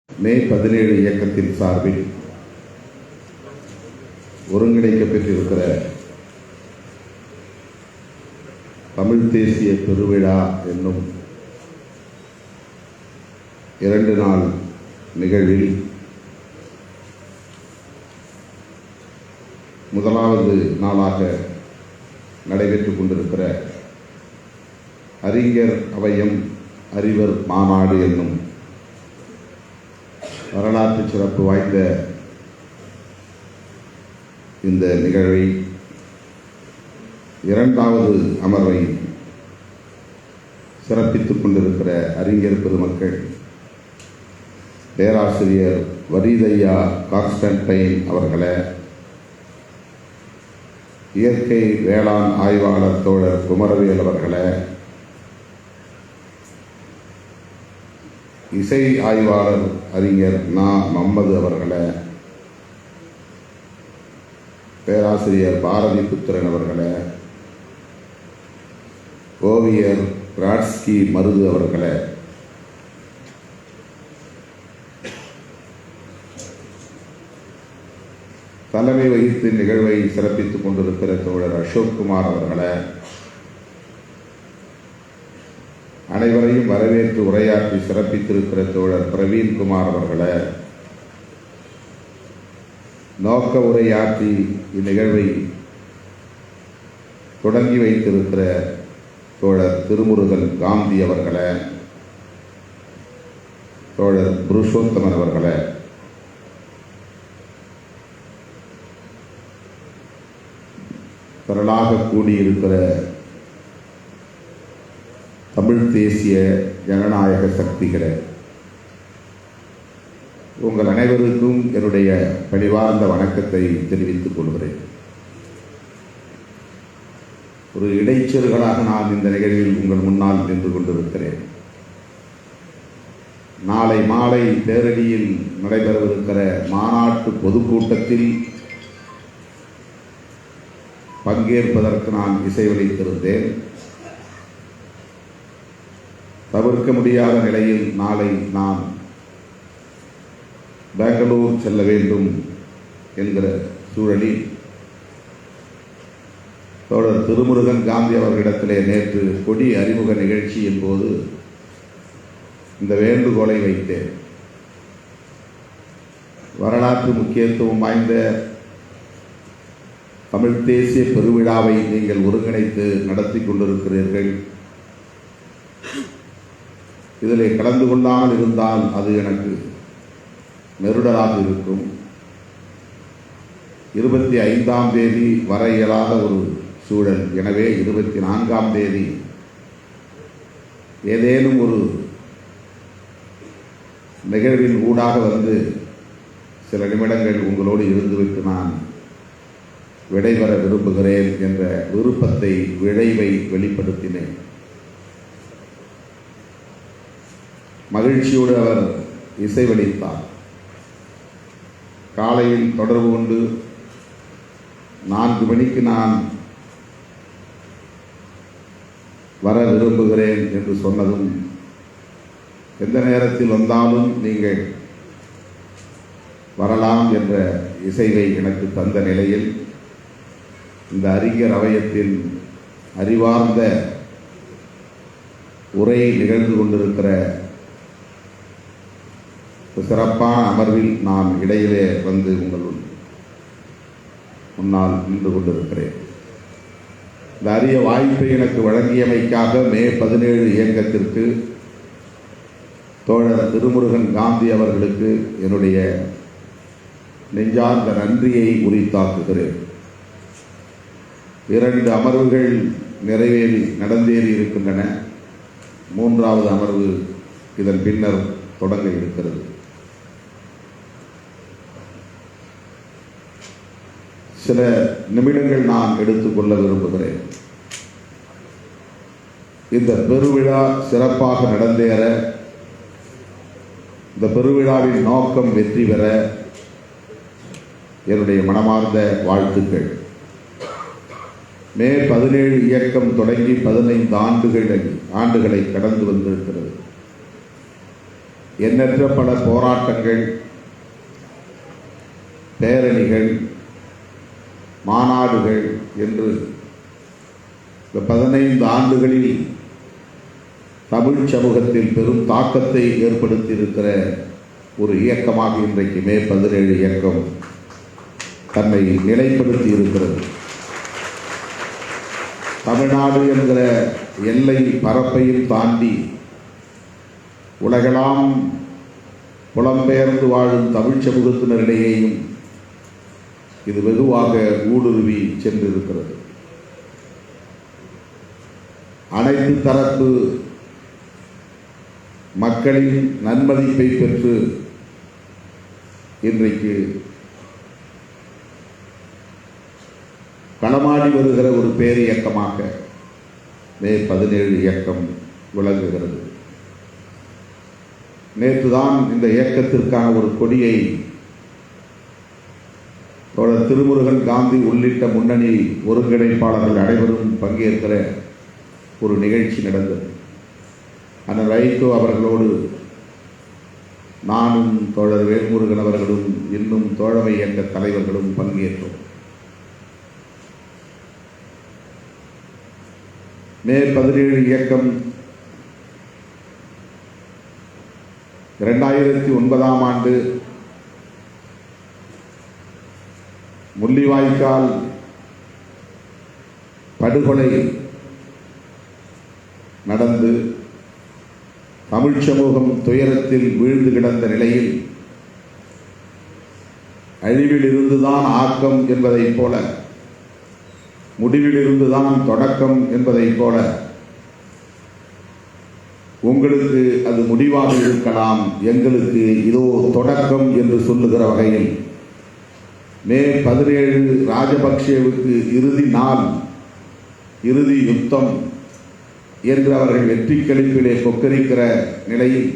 மே 17 இயக்கத்தின் சார்பில் ஒருங்கிணைக்கப்பட்டிருக்கிற தமிழ் தேசிய பெருவிழா என்னும் 2 நாள் நிகழ்வில் முதலாவது நாளாக நடைபெற்றுக் கொண்டிருக்கிற அறிஞர் அவையம் அறிவர் மாநாடு என்னும் வரலாற்று சிறப்பு வாய்ந்த இந்த நிகழ்வை 2வது அமர்வை சிறப்பித்துக் கொண்டிருக்கிற அறிஞர் பெருமக்கள் பேராசிரியர் வரிதையா கான்ஸ்டன்டைன் அவர்களே, இயற்கை வேளாண் ஆய்வாளர் தோழர் குமரவேல் அவர்களே, இசை ஆய்வாளர் அறிஞர் நா. மம்மது அவர்களே, பேராசிரியர் பாரதி புத்திரன் அவர்களே, ஓவியர் ராட்ஸ்கி மருது அவர்களே, தலைமை வகித்து நிகழ்வை சிறப்பித்துக் கொண்டிருக்கிற தோழர் அசோக்குமார் அவர்களே, அனைவரையும் வரவேற்று உரையாற்றி சிறப்பித்திருக்கிற தோழர் பிரவீன்குமார் அவர்களே, நோக்க உரையாற்றி இந்நிகழ்வை தொடங்கி வைத்திருக்கிற தோழர் திருமுருகன் காந்தி அவர்களே, தோழர் புருஷோத்தமன் அவர்களே, திரளாக கூடியிருக்கிற தமிழ் தேசிய ஜனநாயக சக்திகளே, உங்கள் அனைவருக்கும் என்னுடைய பணிவார்ந்த வணக்கத்தை தெரிவித்துக் கொள்கிறேன். ஒரு இடைச்சல்களாக நான் இந்த நிகழ்வில் உங்கள் முன்னால் நின்று கொண்டிருக்கிறேன். நாளை மாலை தேரடியில் நடைபெறவிருக்கிற மாநாட்டு பொதுக்கூட்டத்தில் பங்கேற்பதற்கு நான் இசைவளித்திருந்தேன். தவிர்க்க முடியாத நிலையில் நாளை நான் பெங்களூர் செல்ல வேண்டும் என்கிற சூழலில் தோழர் திருமுருகன் காந்தி அவர்களிடத்திலே நேற்று கொடி அறிமுக நிகழ்ச்சியின் போது இந்த வேண்டுகோளை வைத்தேன். வரலாற்று முக்கியத்துவம் வாய்ந்த தமிழ் தேசிய பெருவிழாவை நீங்கள் ஒருங்கிணைத்து நடத்தி கொண்டிருக்கிறீர்கள். இதில் கலந்து கொள்ளாமல் இருந்தால் அது எனக்கு நெருடலாக இருக்கும். 25ஆம் தேதி வர இயலாத ஒரு சூழல். எனவே 24ஆம் தேதி ஏதேனும் ஒரு நிகழ்வின் ஊடாக வந்து சில நிமிடங்கள் உங்களோடு இருந்துவிட்டு நான் விடைபெற விரும்புகிறேன் என்ற விருப்பத்தை விழைவை வெளிப்படுத்தினேன். மகிழ்ச்சியோடு அவர் இசைவளித்தார். காலையில் தொடர்பு கொண்டு 4 மணிக்கு நான் வர விரும்புகிறேன் என்று சொன்னதும், எந்த நேரத்தில் வந்தாலும் நீங்கள் வரலாம் என்ற இசைவை எனக்கு தந்த நிலையில் இந்த அறிஞர் அவையத்தின் அறிவார்ந்த உரை நிகழ்ந்து கொண்டிருக்கிற சிறப்பான அமர்வில் நான் இடையிலே வந்து உங்கள் முன்னால் நின்று கொண்டிருக்கிறேன். இந்த அரிய வாய்ப்பை எனக்கு வழங்கியமைக்காக மே 17 இயக்கத்திற்கு தோழர் திருமுருகன் காந்தி அவர்களுக்கு என்னுடைய நெஞ்சார்ந்த நன்றியை உரித்தாக்குகிறேன். 2 அமர்வுகள் நடந்தேறி இருக்கின்றன. 3வது அமர்வு இதன் பின்னர் தொடங்க இருக்கிறது. சில நிமிடங்கள் நான் எடுத்துக்கொள்ள விரும்புகிறேன். இந்த பெருவிழா சிறப்பாக நடந்தேற, இந்த பெருவிழாவின் நோக்கம் வெற்றி பெற என்னுடைய மனமார்ந்த வாழ்த்துக்கள். மே 17 இயக்கம் தொடங்கி 15 ஆண்டுகளை கடந்து வந்திருக்கிறது. எண்ணற்ற பல போராட்டங்கள், பேரணிகள், மாநாடுகள் என்று இந்த 15 ஆண்டுகளில் தமிழ் சமூகத்தில் பெரும் தாக்கத்தை ஏற்படுத்தியிருக்கிற ஒரு இயக்கமாக இன்றைக்கு மே 17 இயக்கம் தன்னை நிலைப்படுத்தி இருக்கிறது. தமிழ்நாடு என்கிற எல்லை பரப்பையும் தாண்டி உலகெல்லாம் புலம்பெயர்ந்து வாழும் தமிழ் சமூகத்தினரிடையேயும் இது வெகுவாக ஊடுருவி சென்றிருக்கிறது. அனைத்து தரப்பு மக்களின் நன்மதிப்பை பெற்று இன்றைக்கு களமாடி வருகிற ஒரு பேர் இயக்கமாக மே 17 இயக்கம் விளங்குகிறது. நேற்றுதான் இந்த இயக்கத்திற்கான ஒரு கொடியை தோழர் திருமுருகன் காந்தி உள்ளிட்ட முன்னணி ஒருங்கிணைப்பாளர்கள் அனைவரும் பங்கேற்கிற ஒரு நிகழ்ச்சி நடந்தது. அண்ணன் வைகோ அவர்களோடு நானும் தோழர் வேல்முருகன் அவர்களும் இன்னும் தோழமை இயக்க தலைவர்களும் பங்கேற்றோம். மே 17 இயக்கம் 2009ஆம் ஆண்டு முள்ளிவாய்க்கால் படுகொலை நடந்து தமிழ் சமூகம் துயரத்தில் வீழ்ந்து கிடந்த நிலையில் அழிவில் இருந்துதான் ஆக்கம் என்பதைப் போல, முடிவில் இருந்துதான் தொடக்கம் என்பதைப் போல, உங்களுக்கு அது முடிவாக இருக்கலாம், எங்களுக்கு இதோ தொடக்கம் என்று சொல்லுகிற வகையில் மே 17 ராஜபக்சேவுக்கு இறுதி நாள், இறுதி யுத்தம் என்று அவர்கள் வெற்றி கழிப்பிலே கொக்கரிக்கிற நிலையில்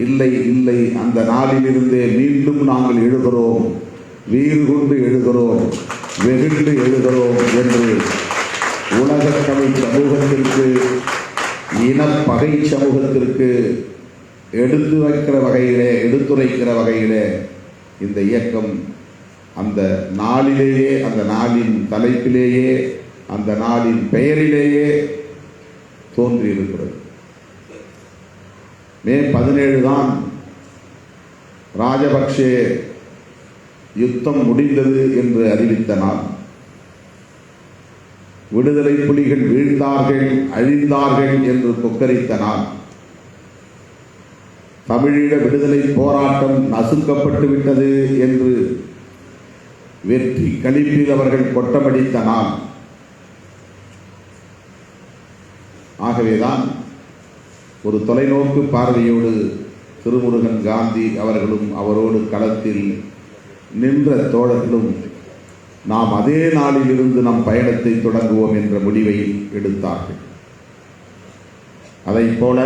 இல்லை இல்லை, அந்த நாளிலிருந்தே மீண்டும் நாங்கள் எழுகிறோம், வீறு கொண்டு எழுகிறோம், வெகுண்டு எழுகிறோம் என்று உலக தமிழ் சமூகத்திற்கு, இனப்பகை சமூகத்திற்கு எடுத்துரைக்கிற வகையிலே இந்த இயக்கம் அந்த நாளிலேயே, அந்த நாளின் தலைப்பிலேயே, அந்த நாளின் பெயரிலேயே தோன்றியிருக்கிறது. மே 17 தான் ராஜபக்சே யுத்தம் முடிந்தது என்று அறிவித்த நாள். விடுதலை புலிகள் வீழ்ந்தார்கள், அழிந்தார்கள் என்று கொக்கரித்த நாள். தமிழீழ விடுதலை போராட்டம் நசுக்கப்பட்டு விட்டது என்று வெற்றி களிப்பில் அவர்கள் கொட்டமடித்த நாள். ஆகவேதான் ஒரு தொலைநோக்கு பார்வையோடு திருமுருகன் காந்தி அவர்களும் அவரோடு களத்தில் நின்ற தோழர்களும் நாம் அதே நாளில் இருந்து நம் பயணத்தை தொடங்குவோம் என்ற முடிவை எடுத்தார்கள். அதைப் போல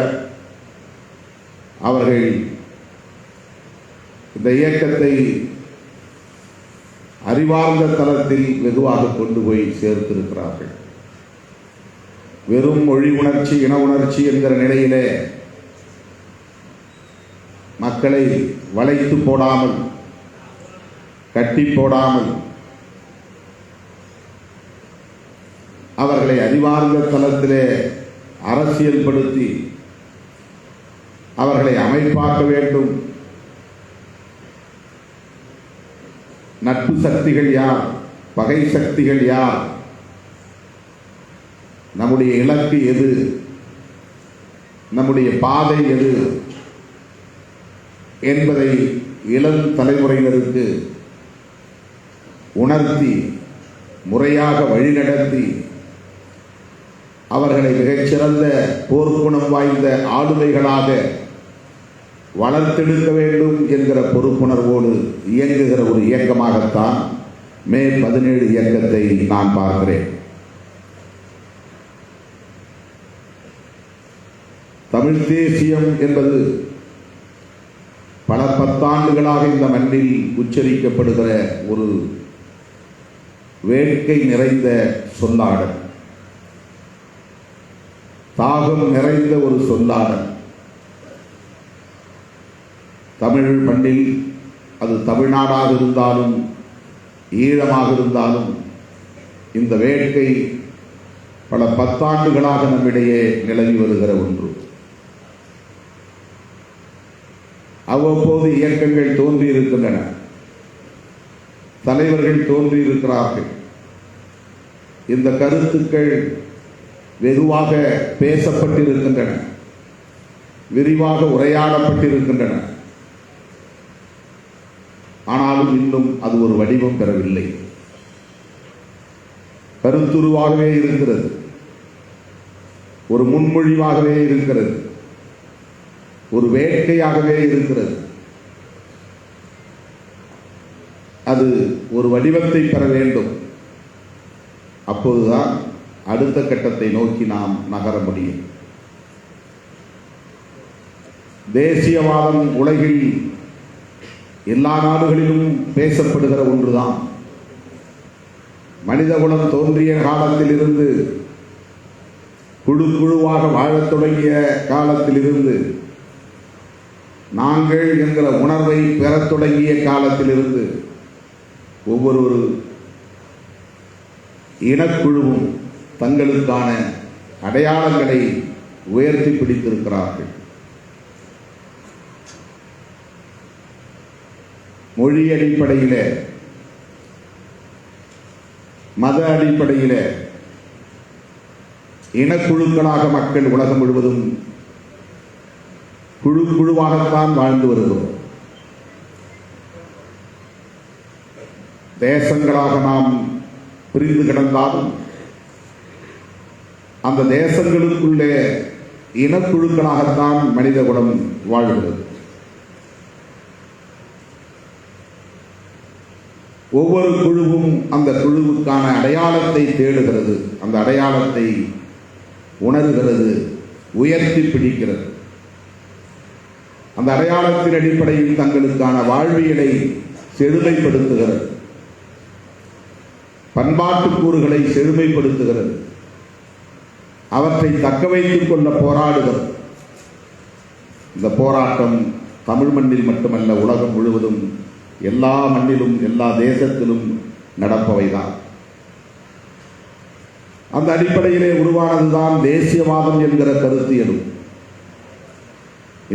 அவர்கள் இந்த இயக்கத்தை அறிவார்ந்த தளத்தில் வெகுவாக கொண்டு போய் சேர்த்திருக்கிறார்கள். வெறும் மொழி உணர்ச்சி, இன உணர்ச்சி என்கிற நிலையிலே மக்களை வளைத்து போடாமல், கட்டி போடாமல், அவர்களை அறிவார்ந்த தளத்திலே அரசியல்படுத்தி அவர்களை அமைப்பாக்க வேண்டும். நட்பு சக்திகள் யார், பகை சக்திகள் யார், நம்முடைய இலக்கு எது, நம்முடைய பாதை எது என்பதை இளம் தலைமுறையினருக்கு உணர்த்தி, முறையாக வழிநடத்தி, அவர்களை மிகச்சிறந்த போர்க்குணம் வாய்ந்த ஆளுமைகளாக வளர்த்தெடுக்க வேண்டும் என்கிற பொறுப்புணர்வோடு இயங்குகிற ஒரு இயக்கமாகத்தான் மே 17 இயக்கத்தை நான் பார்க்கிறேன். தமிழ் தேசியம் என்பது பல பத்தாண்டுகளாக இந்த மண்ணில் உச்சரிக்கப்படுகிற ஒரு வேட்கை நிறைந்த சொல்லாடல், தாகம் நிறைந்த ஒரு சொல்லாடல். தமிழ் மண்ணில் அது தமிழ்நாடாக இருந்தாலும் ஈழமாக இருந்தாலும் இந்த வேட்கை பல பத்தாண்டுகளாக நம்மிடையே நிலவி வருகிற ஒன்று. அவ்வப்போது இயக்கங்கள் தோன்றியிருக்கின்றன, தலைவர்கள் தோன்றியிருக்கிறார்கள். இந்த கருத்துக்கள் வெகுவாக பேசப்பட்டிருக்கின்றன, விரிவாக உரையாடப்பட்டிருக்கின்றன. ஆனாலும் இன்னும் அது ஒரு வடிவம் பெறவில்லை. கருத்துருவாகவே இருக்கிறது, ஒரு முன்மொழிவாகவே இருக்கிறது, ஒரு வேட்கையாகவே இருக்கிறது. அது ஒரு வடிவத்தை பெற வேண்டும். அப்போதுதான் அடுத்த கட்டத்தை நோக்கி நாம் நகர முடியும். தேசியவாதம் உலகில் எல்லா நாடுகளிலும் பேசப்படுகிற ஒன்றுதான். மனிதகுலம் தோன்றிய காலத்திலிருந்து, குழு குழுவாக வாழத் தொடங்கிய காலத்திலிருந்து, நாங்கள் என்கிற உணர்வை பெறத் தொடங்கிய காலத்திலிருந்து ஒவ்வொரு இனக்குழுவும் தங்களுக்கான அடையாளங்களை உயர்த்தி பிடித்திருக்கிறார்கள். மொழி அடிப்படையிலே, மத அடிப்படையிலே இனக்குழுக்களாக மக்கள் உலகம் முழுவதும் குழு குழுவாகத்தான் வாழ்ந்து வருகிறோம். தேசங்களாக நாம் பிரிந்து கிடந்தாலும் அந்த தேசங்களுக்குள்ளே இனக்குழுக்களாகத்தான் மனித குலம் வாழ்கிறது. ஒவ்வொரு குழுவும் அந்த குழுவுக்கான அடையாளத்தை தேடுகிறது, அந்த அடையாளத்தை உணர்கிறது, உயர்த்தி பிடிக்கிறது. அந்த அடையாளத்தின் அடிப்படையில் தங்களுக்கான வாழ்வியலை செழுமைப்படுத்துகிறது, பண்பாட்டு கூறுகளை செழுமைப்படுத்துகிறது, அவற்றை தக்க வைத்துக் கொள்ள போராடுகிறது. இந்த போராட்டம் தமிழ் மண்ணில் மட்டுமல்ல, உலகம் முழுவதும் எல்லா மண்ணிலும் எல்லா தேசத்திலும் நடப்பவைதான். அந்த அடிப்படையிலே உருவானதுதான் தேசியவாதம் என்கிற கருத்தியலும்.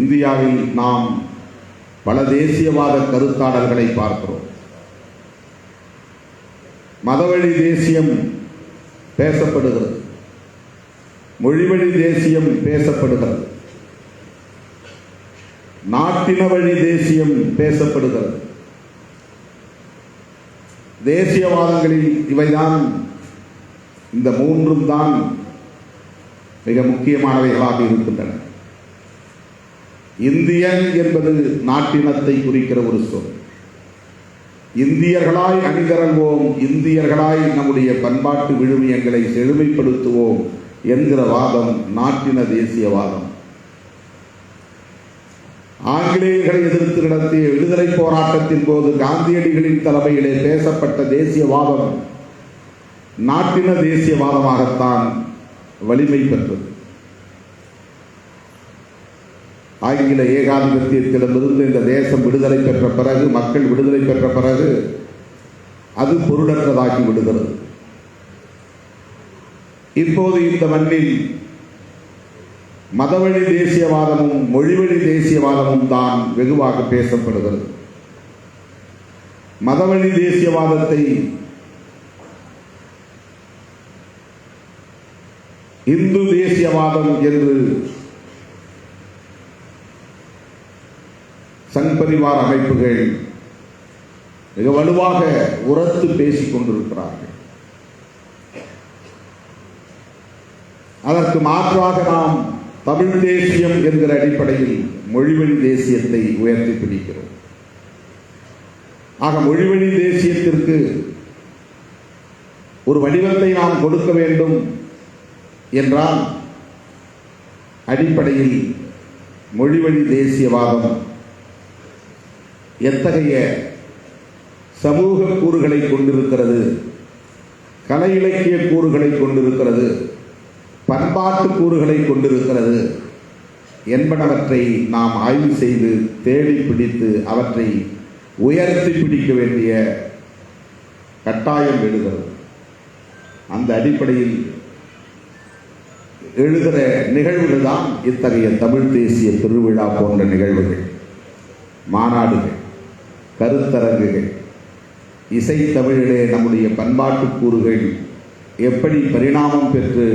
இந்தியாவில் நாம் பல தேசியவாத கருத்தாடல்களை பார்க்கிறோம். மதவழி தேசியம் பேசப்படுகிறது, மொழிவழி தேசியம் பேசப்படுகிறது, நாட்டின வழி தேசியம் பேசப்படுகிறது. தேசியவாதங்களில் இவைதான், இந்த மூன்றும் தான் மிக முக்கியமானவைகளாக இருக்கின்றன. இந்தியன் என்பது நாட்டினத்தை குறிக்கிற ஒரு சொல். இந்தியர்களாய் அணிதிரள்வோம், இந்தியர்களாய் நம்முடைய பண்பாட்டு விழுமியங்களை செழுமைப்படுத்துவோம் என்கிற வாதம் நாட்டின தேசியவாதம். ஆங்கிலேயர்களை எதிர்த்து நடத்திய விடுதலை போராட்டத்தின் போது காந்தியடிகளின் தலைமையிலே பேசப்பட்ட தேசியவாதம் நாட்டின தேசியவாதமாகத்தான் வலிமை பெற்றது. ஆங்கில ஏகாதிபத்தியத்திடமிருந்து இந்த தேசம் விடுதலை பெற்ற பிறகு, மக்கள் விடுதலை பெற்ற பிறகு அது பொருளற்றதாகி விடுகிறது. இப்போது இந்த மண்ணில் மதவழி தேசியவாதமும் மொழிவழி தேசியவாதமும் தான் வெகுவாக பேசப்படுகிறது. மதவழி தேசியவாதத்தை இந்து தேசியவாதம் என்று சங் பரிவார் அமைப்புகள் மிக வலுவாக உரத்து பேசிக் கொண்டிருக்கிறார்கள். அதற்கு மாற்றாக நாம் தமிழ் தேசியம் என்கிற அடிப்படையில் மொழிவழி தேசியத்தை உயர்த்தி பிடிக்கிறோம். ஆக மொழிவழி தேசியத்திற்கு ஒரு வடிவத்தை நாம் கொடுக்க வேண்டும் என்றால் அடிப்படையில் மொழிவழி தேசியவாதம் எத்தகைய சமூக கூறுகளை கொண்டிருக்கிறது, கலை இலக்கிய கூறுகளை கொண்டிருக்கிறது, பண்பாட்டு கூறுகளை கொண்டிருக்கிறது என்பனவற்றை நாம் ஆய்வு செய்து தேடி பிடித்து அவற்றை உயர்த்தி பிடிக்க வேண்டிய கட்டாயம் எழுகிறது. அந்த அடிப்படையில் எழுகிற நிகழ்வுகள் தான் இத்தகைய தமிழ் தேசிய திருவிழா போன்ற நிகழ்வுகள், மாநாடுகள், கருத்தரங்குகள், இசை தமிழிலே நம்முடைய பண்பாட்டு கூறுகள் எப்படி பரிணாமம் பெற்று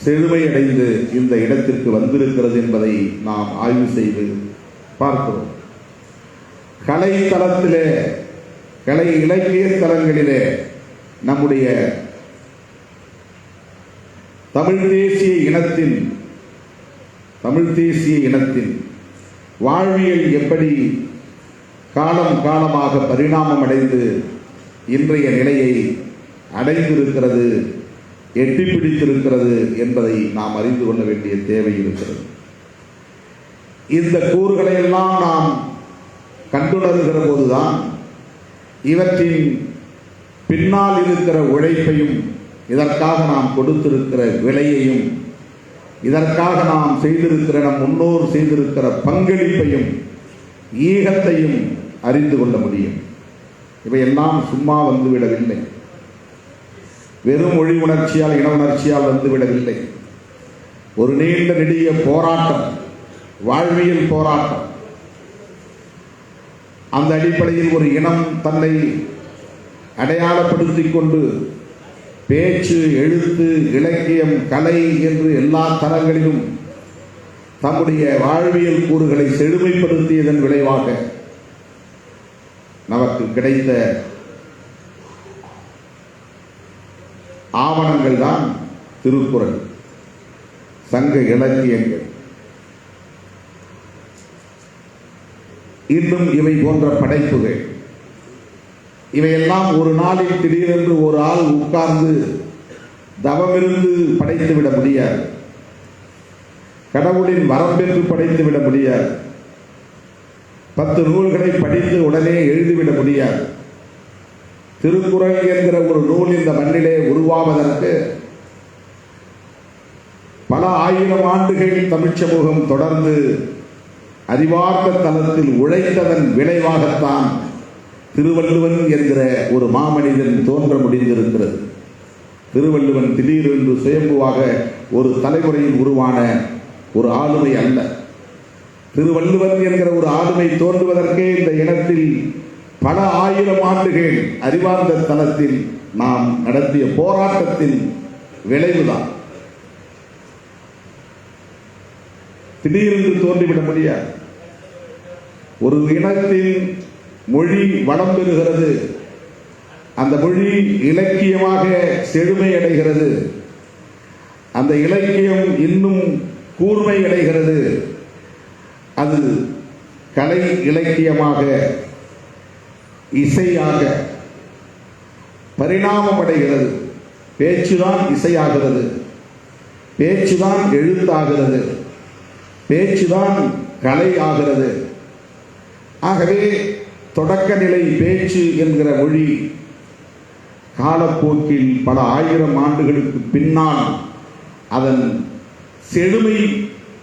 செழுமையடைந்து இந்த இடத்திற்கு வந்திருக்கிறது என்பதை நாம் ஆய்வு செய்து பார்க்கிறோம். கலை தளத்திலே, கலை இலக்கிய தளங்களிலே நம்முடைய தமிழ் தேசிய இனத்தின் வாழ்வியல் எப்படி காலம் காலமாக பரிணாமம் அடைந்து இன்றைய நிலையை அடைந்திருக்கிறது, எட்டி பிடித்திருக்கிறது என்பதை நாம் அறிந்து கொள்ள வேண்டிய தேவை இருக்கிறது. இந்த கூறுகளை எல்லாம் நாம் கண்டுணர்கிற போதுதான் இவற்றின் பின்னால் இருக்கிற உழைப்பையும், இதற்காக நாம் கொடுத்திருக்கிற விலையையும், இதற்காக நாம் செய்திருக்கிற நம் முன்னோர் செய்திருக்கிற பங்களிப்பையும் ஈகத்தையும் அறிந்து கொள்ள முடியும். இவையெல்லாம் சும்மா வந்துவிடவில்லை, வெறும் மொழி உணர்ச்சியால் இன உணர்ச்சியால் வந்துவிடவில்லை. ஒரு நீண்ட நெடிய போராட்டம், வாழ்வியல் போராட்டம். அந்த அடிப்படையில் ஒரு இனம் தன்னை அடையாளப்படுத்திக் கொண்டு பேச்சு, எழுத்து, இலக்கியம், கலை என்று எல்லா தரங்களிலும் தம்முடைய வாழ்வியல் கூறுகளை செழுமைப்படுத்தியதன் விளைவாக நமக்கு கிடைத்த ஆவணங்கள் தான் திருக்குறள், சங்க இலக்கியங்கள். இன்னும் இவை போன்ற படைப்புகள். இவையெல்லாம் ஒரு நாளில் திடீரென்று ஒரு ஆள் உட்கார்ந்து தவமிருந்து படைத்துவிட முடியாது. கடவுளின் வரம்பெற்று படைத்துவிட முடியாது. 10 நூல்களை படித்து உடனே எழுதிவிட முடியாது. திருக்குறள் என்கிற ஒரு நூல் இந்த மண்ணிலே உருவாவதற்கு பல ஆயிரம் ஆண்டுகள் தமிழ் சமூகம் தொடர்ந்து அறிவார்ந்த தளத்தில் உழைத்ததன் விளைவாகத்தான் திருவள்ளுவன் என்கிற ஒரு மாமனிதன் தோன்ற முடிந்திருக்கிறது. திருவள்ளுவன் திடீரென்று சுயம்புவாக ஒரு தலைமுறையில் உருவான ஒரு ஆளுமை அல்ல. திருவள்ளுவன் என்கிற ஒரு ஆளுமை தோன்றுவதற்கே இந்த இனத்தில் பல ஆயிரம் ஆண்டுகள் அறிவார்ந்த தளத்தில் நாம் நடத்திய போராட்டத்தின் விளைவுதான். திடீரென்று தோன்றிவிட முடியாது. ஒரு இனத்தின் மொழி வளம் பெறுகிறது, அந்த மொழி இலக்கியமாக செழுமை அடைகிறது, அந்த இலக்கியம் இன்னும் கூர்மை அடைகிறது, அது கலை இலக்கியமாக, இசையாக பரிணாமம் அடைகிறது. பேச்சுதான் இசையாகிறது, பேச்சுதான் எழுத்தாகிறது, பேச்சுதான் கலை ஆகிறது. ஆகவே தொடக்க நிலை பேச்சு என்கிற மொழி காலப்போக்கில் பல ஆயிரம் ஆண்டுகளுக்கு பின்னால் அதன் செழுமை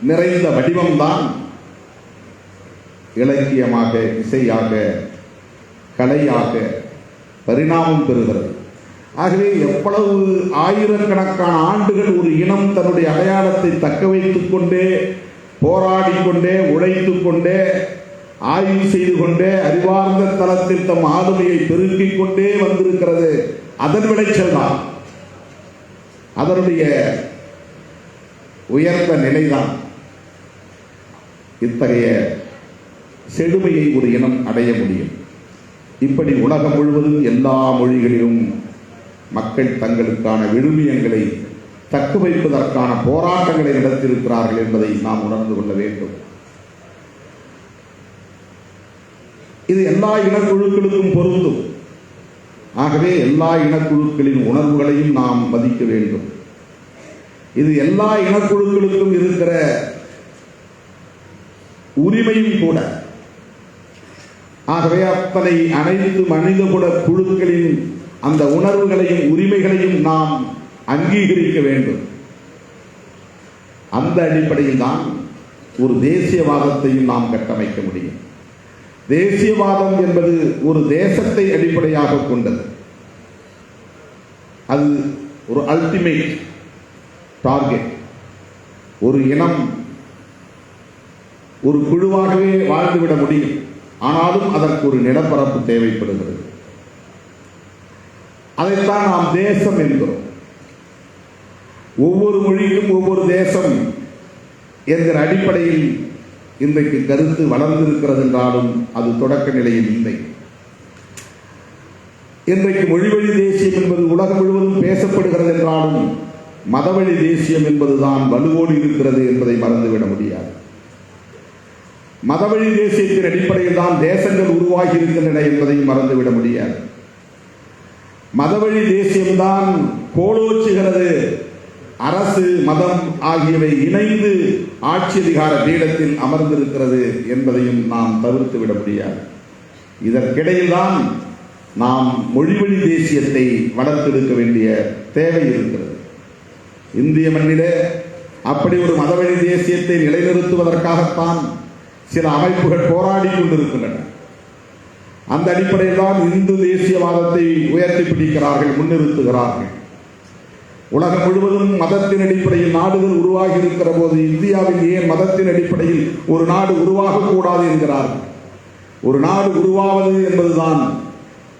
நிறைந்த வடிவம்தான் இலக்கியமாக, இசையாக, கலையாக பரிணாமம் பெறுகிறது. ஆகவே எவ்வளவு ஆயிரக்கணக்கான ஆண்டுகள் ஒரு இனம் தன்னுடைய அடையாளத்தை தக்க வைத்துக் கொண்டே, போராடிக்கொண்டே, உழைத்துக் கொண்டே, ஆய்வு செய்து கொண்டே, அறிவார்ந்த தளத்தில் தம் ஆளுமையை பெருக்கிக் கொண்டே வந்திருக்கிறது. அதன் விளைச்சல் தான், அதனுடைய உயர்ந்த நிலைதான் இத்தகைய செழுமையை ஒரு இனம் அடைய முடியும். இப்படி உலகம் முழுவதும் எல்லா மொழிகளிலும் மக்கள் தங்களுக்கான விழுமியங்களை தக்க வைப்பதற்கான போராட்டங்களை நடத்தியிருக்கிறார்கள் என்பதை நாம் உணர்ந்து கொள்ள வேண்டும். இது எல்லா இனக்குழுக்களுக்கும் பொருந்தும். ஆகவே எல்லா இனக்குழுக்களின் உணர்வுகளையும் நாம் மதிக்க வேண்டும். இது எல்லா இனக்குழுக்களுக்கும் இருக்கிற உரிமையும் கூட. ஆகவே அத்தனை அனைத்து மனிதகுல குழுக்களின் அந்த உணர்வுகளையும் உரிமைகளையும் நாம் அங்கீகரிக்க வேண்டும். அந்த அடிப்படையில் தான் ஒரு தேசியவாதத்தையும் நாம் கட்டமைக்க முடியும். தேசியவாதம் என்பது ஒரு தேசத்தை அடிப்படையாக கொண்டது. அது ஒரு அல்டிமேட் டார்கெட். ஒரு இனம் ஒரு குழுவாகவே வாழ்ந்துவிட முடியும், ஆனாலும் அதற்கு ஒரு நிலப்பரப்பு தேவைப்படுகிறது. அதைத்தான் நாம் தேசம் என்கிறோம். ஒவ்வொரு மொழிக்கும் ஒவ்வொரு தேசம் என்கிற அடிப்படையில் இன்றைக்கு கருத்து வளர்ந்திருக்கிறது என்றாலும் அது தொடக்க நிலையில் இல்லை. இன்றைக்கு மொழிவழி தேசியம் என்பது உலகம் முழுவதும் பேசப்படுகிறது என்றாலும் மதவழி தேசியம் என்பதுதான் வலுவோடு இருக்கிறது என்பதை மறந்துவிட முடியாது. மதவழி தேசியத்தின் அடிப்படையில் தான் தேசங்கள் உருவாகி இருக்கின்றன என்பதையும் மறந்துவிட முடியாது. மதவழி தேசியம்தான் கோலோச்சுகிறது. அரசு மதம் ஆகியவை இணைந்து ஆட்சி அதிகார பீடத்தில் அமர்ந்திருக்கிறது என்பதையும் நாம் தவிர்த்து விட முடியாது. இதற்கிடையில் தான் நாம் மொழிவழி தேசியத்தை வளர்த்தெடுக்க வேண்டிய தேவை இருக்கிறது. இந்திய மண்ணிலே அப்படி ஒரு மதவழி தேசியத்தை நிலைநிறுத்துவதற்காகத்தான் சில அமைப்புகள் போராடி கொண்டிருக்கின்றன. அந்த அடிப்படையில் தான் இந்து தேசியவாதத்தை உயர்த்தி பிடிக்கிறார்கள், முன்னிறுத்துகிறார்கள். உலகம் முழுவதும் மதத்தின் அடிப்படையில் நாடுகள் உருவாகி இருக்கிற போது இந்தியாவில் ஏன் மதத்தின் அடிப்படையில் ஒரு நாடு உருவாகக்கூடாது என்கிறார்கள். ஒரு நாடு உருவாவது என்பதுதான்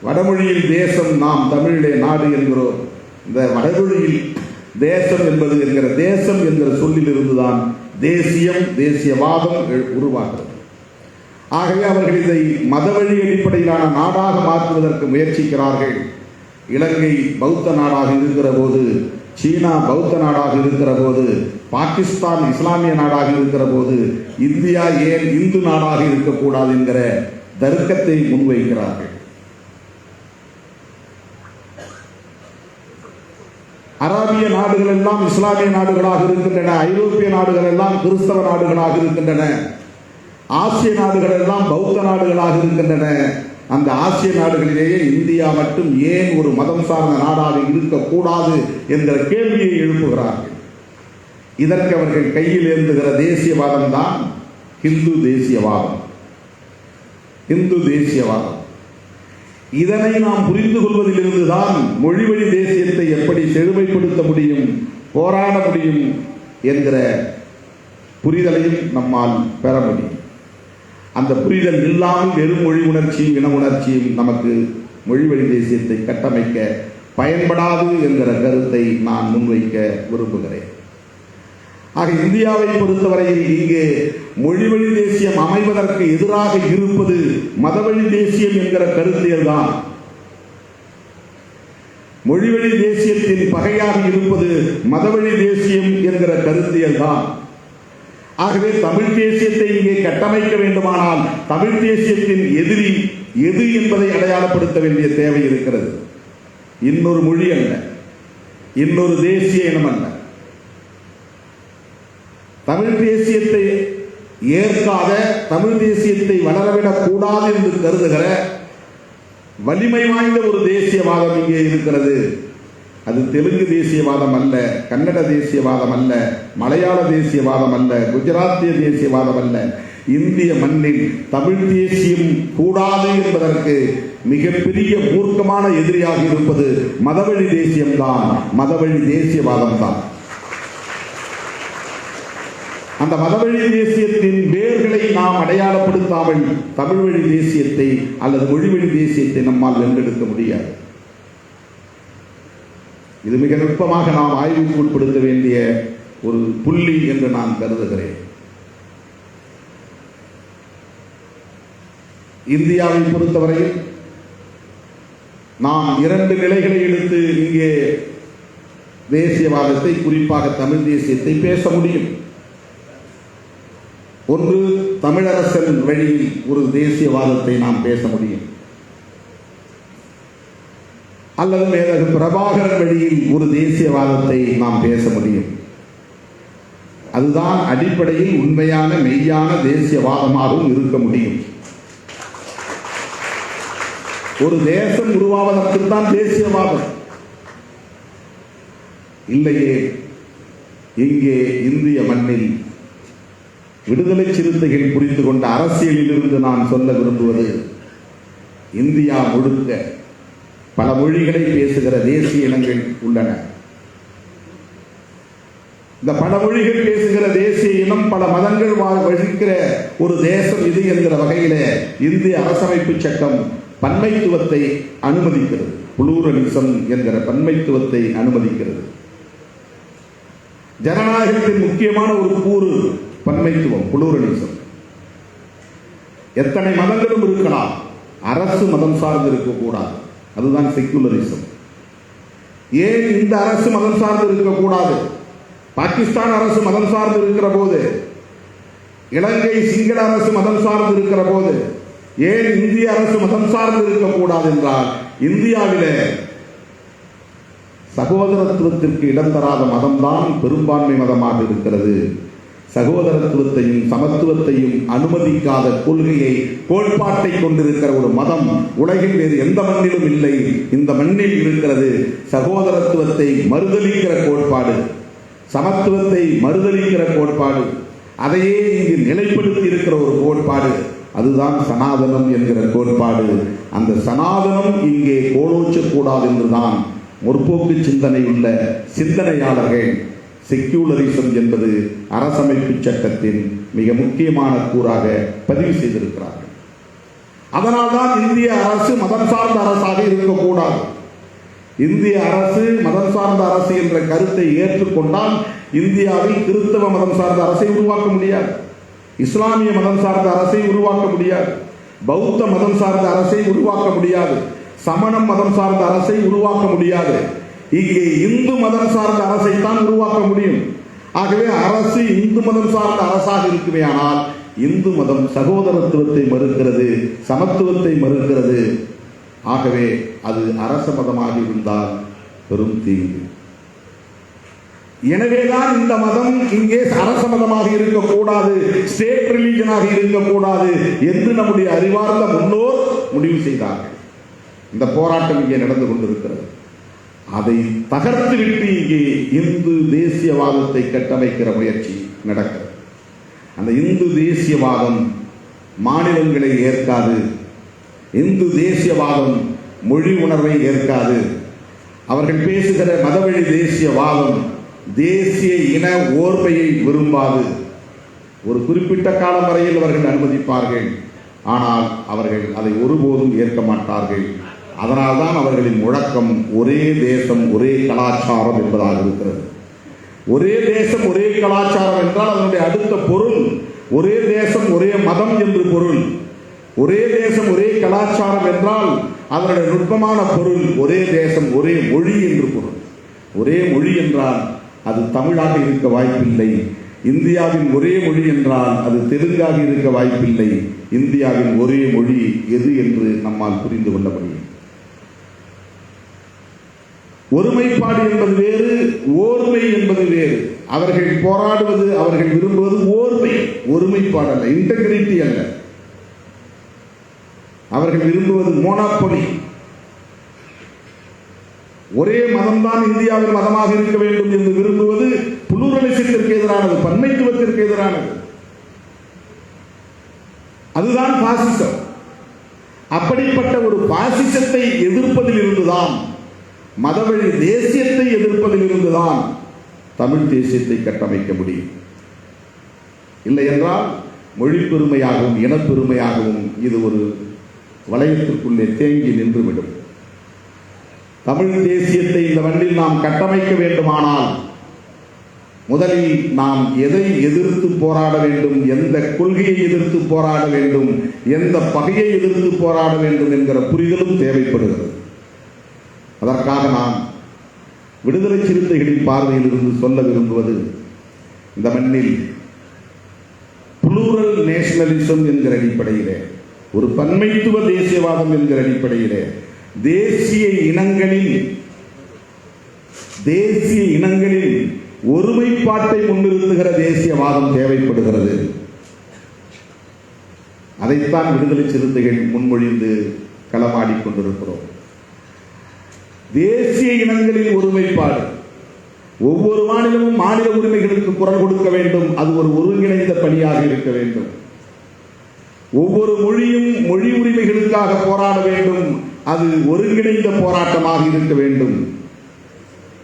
வடமொழியில் தேசம், நாம் தமிழிலே நாடு என்கிறோம். இந்த வடமொழியில் தேசம் என்பது என்கிற தேசம் என்கிற சொல்லில் இருந்துதான் தேசியம், தேசியவாதம் உருவாகிறது. ஆகவே அவர்கள் இதை மதவழி அடிப்படையிலான நாடாக மாற்றுவதற்கு முயற்சிக்கிறார்கள். இலங்கை பௌத்த நாடாக இருக்கிற போது, சீனா பௌத்த நாடாக இருக்கிற போது, பாகிஸ்தான் இஸ்லாமிய நாடாக இருக்கிற போது இந்தியா ஏன் இந்து நாடாக இருக்கக்கூடாது என்கிற தர்க்கத்தை முன்வைக்கிறார்கள். அரேபிய நாடுகள் எல்லாம் இஸ்லாமிய நாடுகளாக இருக்கின்றன. ஐரோப்பிய நாடுகள் எல்லாம் கிறிஸ்தவ நாடுகளாக இருக்கின்றன. ஆசிய நாடுகள் எல்லாம் பௌத்த நாடுகளாக இருக்கின்றன. அந்த ஆசிய நாடுகளிலேயே இந்தியா மட்டும் ஏன் ஒரு மதம் சார்ந்த நாடாக இருக்கக்கூடாது என்கிற கேள்வியை எழுப்புகிறார்கள். இதற்கு அவர்கள் கையில் ஏந்துகிற தேசியவாதம் தான் இந்து தேசியவாதம். இந்து தேசியவாதம் இதனை நாம் புரிந்து கொள்வதிலிருந்துதான் மொழிவழி தேசியத்தை எப்படி செழுமைப்படுத்த முடியும், போராட முடியும் என்கிற புரிதலையும் நம்மால் பெற முடியும். அந்த புரிதல் இல்லாமல் வெறும் மொழி உணர்ச்சியும் இன உணர்ச்சியும் நமக்கு மொழிவழி தேசியத்தை கட்டமைக்க பயன்படாது என்கிற கருத்தை நான் முன்வைக்க விரும்புகிறேன். ஆக இந்தியாவை பொறுத்தவரையில் இங்கே மொழிவழி தேசியம் அமைவதற்கு எதிராக இருப்பது மதவழி தேசியம் என்கிற கருத்தியல் தான். மொழிவழி தேசியத்தின் பகையாக இருப்பது மதவழி தேசியம் என்கிற கருத்தியல் தான். ஆகவே தமிழ் தேசியத்தை இங்கே கட்டமைக்க வேண்டுமானால் தமிழ் தேசியத்தின் எதிரி எது என்பதை அடையாளப்படுத்த வேண்டிய தேவை இருக்கிறது. இன்னொரு மொழி அல்ல, இன்னொரு தேசிய இனம் அல்ல. தமிழ் தேசியத்தை ஏற்காத, தமிழ் தேசியத்தை வளரவிடக் கூடாது என்று கருதுகிற வலிமை வாய்ந்த ஒரு தேசியவாதம் இங்கே இருக்கிறது. அது தெலுங்கு தேசியவாதம் அல்ல, கன்னட தேசியவாதம் அல்ல, மலையாள தேசியவாதம் அல்ல, குஜராத்திய தேசியவாதம் அல்ல. இந்திய மண்ணில் தமிழ் தேசியம் கூடாது என்பதற்கு மிகப்பெரிய மூர்க்கமான எதிரியாக இருப்பது மதவழி தேசியம்தான், மதவழி தேசியவாதம் தான். அந்த மதவழி தேசியத்தின் வேர்களை நாம் அடையாளப்படுத்தாமல் தமிழ் வழி தேசியத்தை அல்லது மொழிவழி தேசியத்தை நம்மால் வென்றெடுக்க முடியாது. இது மிக நுட்பமாக நாம் ஆய்வுக்கு உட்படுத்த வேண்டிய ஒரு புள்ளி என்று நான் கருதுகிறேன். இந்தியாவை பொறுத்தவரையில் நாம் இரண்டு நிலைகளை எடுத்து இங்கே தேசியவாதத்தை, குறிப்பாக தமிழ் தேசியத்தை பேச முடியும். ஒன்று, தமிழரசன் வழியில் ஒரு தேசியவாதத்தை நாம் பேச முடியும், அல்லது மேதகு பிரபாகரன் வழியில் ஒரு தேசியவாதத்தை நாம் பேச முடியும். அதுதான் அடிப்படையில் உண்மையான மெய்யான தேசியவாதமாகவும் இருக்க முடியும். ஒரு தேசம் உருவாவதற்குத்தான் தேசியவாதம். இல்லையே, இங்கே இந்திய மண்ணில் விடுதலை சிறுத்தைகள் புரிந்து கொண்ட அரசியலில் இருந்து நான் சொல்ல விரும்புவது, இந்தியா முழுக்க பல மொழிகளை பேசுகிற தேசிய இனங்கள் உள்ளன. இந்த பல மொழிகள் பேசுகிற தேசிய இனம், பல மதங்கள் வகிக்கிற ஒரு தேசம் இது என்கிற வகையில இந்திய அரசமைப்பு சட்டம் பன்மைத்துவத்தை அனுமதிக்கிறது. புளூரலிசம் என்கிற பன்மைத்துவத்தை அனுமதிக்கிறது. ஜனநாயகத்தின் முக்கியமான ஒரு கூறு பன்மைத்துவம், புளூரலிசம். எத்தனை மதங்களும் இருக்கலாம், அரசு மதம் சார்ந்து இருக்கக்கூடாது. அதுதான் செக்குலரிசம். ஏன் இந்த அரசு மதம் சார்ந்து இருக்கக்கூடாது? பாகிஸ்தான் அரசு மதம் சார்ந்து இருக்கிற போது, இலங்கை சிங்கள அரசு மதம் சார்ந்து இருக்கிற போது, ஏன் இந்திய அரசு மதம் சார்ந்து இருக்கக்கூடாது என்றால், இந்தியாவிலே சகோதரத்துவத்திற்கு இடம் தராத மதம்தான் பெரும்பான்மை மதமாக இருக்கிறது. சகோதரத்துவத்தையும் சமத்துவத்தையும் அனுமதிக்காத கொள்கையை, கோட்பாட்டை கொண்டிருக்கிற ஒரு மதம் உலகில் வேறு எந்த மண்ணிலும் இல்லை. இந்த மண்ணில் இருக்கிறது சகோதரத்துவத்தை மறுதலிக்கிற கோட்பாடு, சமத்துவத்தை மறுதலிக்கிற கோட்பாடு. அதையே இங்கு நிலைப்படுத்தி இருக்கிற ஒரு கோட்பாடு, அதுதான் சனாதனம் என்கிற கோட்பாடு. அந்த சனாதனம் இங்கே கோலோச்சக்கூடாது என்றுதான் முற்போக்கு சிந்தனை உள்ள சிந்தனையாளர்கள் செக்யூலரிசம் என்பது அரசமைப்பு சட்டத்தின் மிக முக்கியமான கூறாக பதிவு செய்திருக்கிறார்கள். அதனால்தான் இந்திய அரசு மதம் சார்ந்த அரசாக இருக்கக்கூடாது. இந்திய அரசு மதம் சார்ந்த அரசு என்ற கருத்தை ஏற்றுக்கொண்டால் இந்தியாவில் கிறிஸ்தவ மதம் சார்ந்த அரசை உருவாக்க முடியாது, இஸ்லாமிய மதம் சார்ந்த அரசை உருவாக்க முடியாது, பௌத்த மதம் சார்ந்த அரசை உருவாக்க முடியாது, சமணம் மதம் சார்ந்த அரசை உருவாக்க முடியாது. இங்கே இந்து மதம் சார்ந்த அரசை தான் உருவாக்க முடியும். ஆகவே அரசு இந்து மதம் சார்ந்த அரசாக இருக்குமேயானால், இந்து மதம் சகோதரத்துவத்தை மறுக்கிறது, சமத்துவத்தை மறுக்கிறது. ஆகவே அது அரச மதமாக இருந்தால் பெரும் தீங்கு. எனவேதான் இந்த மதம் இங்கே அரச மதமாக இருக்கக்கூடாது, ஸ்டேட் ரிலீஜனாக இருக்கக்கூடாது என்று நம்முடைய அறிவார்ந்த முன்னோர் முடிவு செய்தார்கள். இந்த போராட்டம் இங்கே நடந்து கொண்டிருக்கிறது. அதை தகர்த்து விட்டு இங்கே இந்து தேசியவாதத்தை கட்டமைக்கிற முயற்சி நடக்கிறது. அந்த இந்து தேசியவாதம் மாநிலங்களை ஏற்காது, இந்து தேசியவாதம் மொழி உணர்வை ஏற்காது. அவர்கள் பேசுகிற மதவழி தேசியவாதம் தேசிய இன ஓர்மையை விரும்பாது. ஒரு குறிப்பிட்ட காலம் வரையில் அவர்கள் அனுமதிப்பார்கள், ஆனால் அவர்கள் அதை ஒருபோதும் ஏற்க மாட்டார்கள். அதனால்தான் அவர்களின் முழக்கம் ஒரே தேசம் ஒரே கலாச்சாரம் என்பதாக இருக்கிறது. ஒரே தேசம் ஒரே கலாச்சாரம் என்றால் அதனுடைய அடுத்த பொருள் ஒரே தேசம் ஒரே மதம் என்று பொருள். ஒரே தேசம் ஒரே கலாச்சாரம் என்றால் அதனுடைய நுட்பமான பொருள் ஒரே தேசம் ஒரே மொழி என்று பொருள். ஒரே மொழி என்றால் அது தமிழாக இருக்க வாய்ப்பில்லை. இந்தியாவின் ஒரே மொழி என்றால் அது தெலுங்காக இருக்க வாய்ப்பில்லை. இந்தியாவின் ஒரே மொழி எது என்று நம்மால் புரிந்து கொள்ள முடியும். ஒருமைப்பாடு என்பது வேறு, ஓர்மை என்பது வேறு. அவர்கள் போராடுவது, அவர்கள் விரும்புவது ஓர்மை, ஒருமைப்பாடு அல்ல, இன்டெகிரிட்டி அல்ல. அவர்கள் விரும்புவது மோனோபொலி. ஒரே மதம்தான் இந்தியாவில் மதமாக இருக்க வேண்டும் என்று விரும்புவது புளூரலிசத்திற்கு எதிரானது, பன்மைத்துவத்திற்கு எதிரானது. அதுதான் பாசிசம். அப்படிப்பட்ட ஒரு பாசிசத்தை எதிர்ப்பதில் இருந்துதான், மதவழி தேசியத்தை எதிர்ப்பதில் இருந்துதான் தமிழ் தேசியத்தை கட்டமைக்க முடியும். இல்லை என்றால் மொழி பெருமையாகவும் இனப்பெருமையாகவும் இது ஒரு வளையத்திற்குள்ளே தேங்கி நின்றுவிடும். தமிழ் தேசியத்தை இந்த மண்ணில் நாம் கட்டமைக்க வேண்டுமானால் முதலில் நாம் எதை எதிர்த்து போராட வேண்டும், எந்த கொள்கையை எதிர்த்து போராட வேண்டும், எந்த பகையை எதிர்த்து போராட வேண்டும் என்கிற புரிதலும் தேவைப்படுகிறது. அதற்காக நாம் விடுதலை சிறுத்தைகளின் பார்வையில் இருந்து சொல்ல விரும்புவது, இந்த மண்ணில் புளூரல் நேஷனலிசம் என்கிற அடிப்படையிலே, ஒரு பன்மைத்துவ தேசியவாதம் என்கிற அடிப்படையிலே தேசிய இனங்களில் ஒருமைப்பாட்டை முன்னிறுத்துகிற தேசியவாதம் தேவைப்படுகிறது. அதைத்தான் விடுதலை சிறுத்தைகள் முன்மொழிந்து களமாடிக் கொண்டிருக்கிறோம். தேசிய இனங்களின் ஒருமைப்பாடு, ஒவ்வொரு மாநிலமும் மாநில உரிமைகளுக்கு குரல் கொடுக்க வேண்டும். அது ஒரு ஒருங்கிணைந்த பணியாக இருக்க வேண்டும். ஒவ்வொரு மொழியும் மொழி உரிமைகளுக்காக போராட வேண்டும். அது ஒருங்கிணைந்த போராட்டமாக இருக்க வேண்டும்.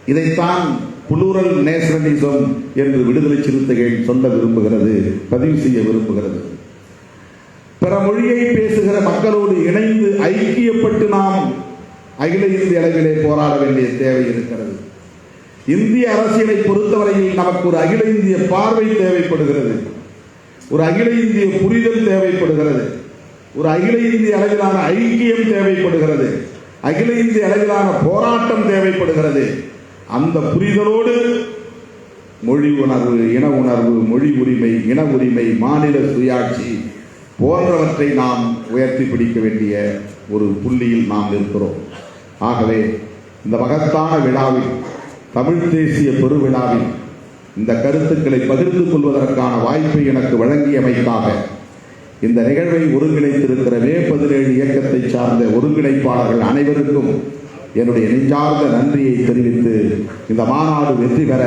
இதைத்தான் புளூரல் நேஷனலிசம் என்று விடுதலை சிறுத்தைகள் சொல்ல விரும்புகிறது, பதிவு செய்ய விரும்புகிறது. பிற மொழியை பேசுகிற மக்களோடு இணைந்து ஐக்கியப்பட்டு நாம் அகில இந்திய அளவிலே போராட வேண்டிய தேவை இருக்கிறது. இந்திய அரசியலை பொறுத்தவரையில் நமக்கு ஒரு அகில இந்திய பார்வை தேவைப்படுகிறது. ஒரு அகில இந்திய புரிதல் தேவைப்படுகிறது. ஒரு அகில இந்திய அளவிலான ஐக்கியம் தேவைப்படுகிறது. அகில இந்திய அளவிலான போராட்டம் தேவைப்படுகிறது. அந்த புரிதலோடு மொழி உணர்வு, இன உணர்வு, மொழி உரிமை, இன உரிமை, மாநில சுயாட்சி போன்றவற்றை நாம் உயர்த்தி பிடிக்க வேண்டிய ஒரு புள்ளியில் நாம் இருக்கிறோம். ஆகவே இந்த மகத்தான விழாவில், தமிழ் தேசிய பெருவிழாவில் இந்த கருத்துக்களை பகிர்ந்து கொள்வதற்கான வாய்ப்பை எனக்கு வழங்கியமைக்காக இந்த நிகழ்வை ஒருங்கிணைத்திருக்கிற மே17 இயக்கத்தை சார்ந்த ஒருங்கிணைப்பாளர்கள் அனைவருக்கும் என்னுடைய நெஞ்சார்ந்த நன்றியை தெரிவித்து, இந்த மாநாடு வெற்றி பெற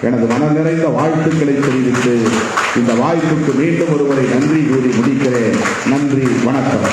எனது மனம் நிறைந்த வாழ்த்துக்களை தெரிவித்து இந்த வாய்ப்புக்கு மீண்டும் ஒருமுறை நன்றி கூறி முடிக்கிறேன். நன்றி, வணக்கம்.